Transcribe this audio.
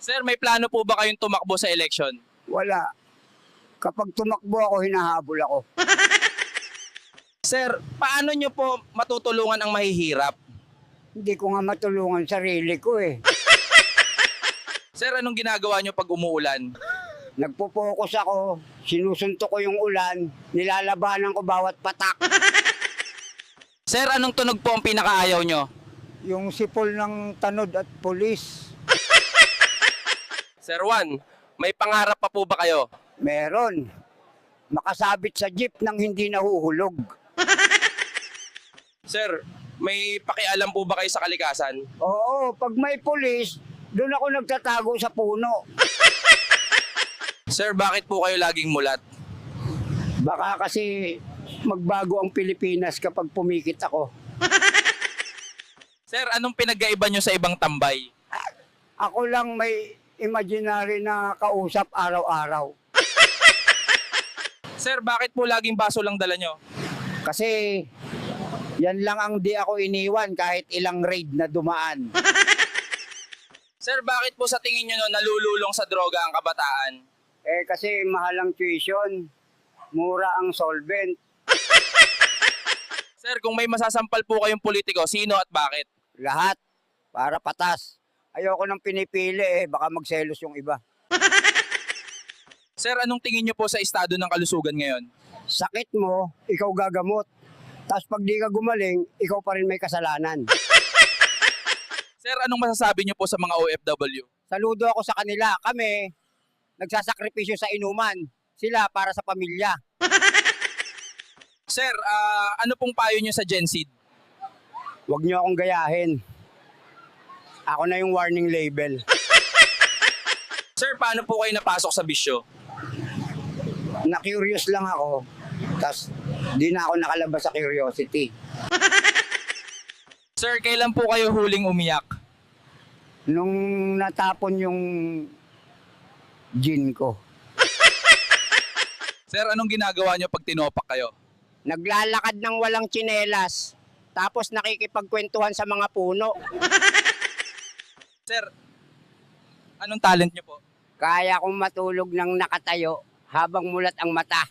Sir, may plano po ba kayong tumakbo sa election? Wala. Kapag tumakbo ako, hinahabol ako. Sir, paano nyo po matutulungan ang mahihirap? Hindi ko nga matulungan sarili ko eh. Sir, anong ginagawa nyo pag umuulan? Nagpo-focus ako, sinusuntok ko yung ulan, nilalabanan ko bawat patak. Sir, anong tunog po ang pinakaayaw nyo? Yung sipol ng tanod at pulis. Sir Juan, may pangarap pa po ba kayo? Meron. Makasabit sa jeep nang hindi nahuhulog. Sir, may pakialam po ba kayo sa kalikasan? Oo, pag may pulis, doon ako nagtatago sa puno. Sir, bakit po kayo laging mulat? Baka kasi magbago ang Pilipinas kapag pumikit ako. Sir, anong pinagkaiba nyo sa ibang tambay? Ako lang may imaginary na kausap araw-araw. Sir, bakit po laging baso lang dala nyo? Kasi yan lang ang di ako iniwan kahit ilang raid na dumaan. Sir, bakit po sa tingin nyo nalululong sa droga ang kabataan? Eh kasi mahal ang tuition, mura ang solvent. Sir, kung may masasampal po kayong politiko, sino at bakit? Lahat para patas. Ayoko nang pinipili baka magselos yung iba. Sir, anong tingin nyo po sa estado ng kalusugan ngayon? Sakit mo, ikaw gagamot. Tapos pag di ka gumaling, ikaw pa rin may kasalanan. Sir, anong masasabi nyo po sa mga OFW? Saludo ako sa kanila. Kami, nagsasakripisyo sa inuman. Sila para sa pamilya. Sir, ano pong payo nyo sa Gen Z? Huwag niyo akong gayahin. Ako na yung warning label. Sir, paano po kayo napasok sa bisyo? Na-curious lang ako. Tapos, di na ako nakalabas sa curiosity. Sir, kailan po kayo huling umiyak? Nung natapon yung gin ko. Sir, anong ginagawa nyo pag tinopak kayo? Naglalakad ng walang tsinelas. Tapos nakikipagkwentuhan sa mga puno. Sir, anong talent nyo po? Kaya kong matulog ng nakatayo habang mulat ang mata.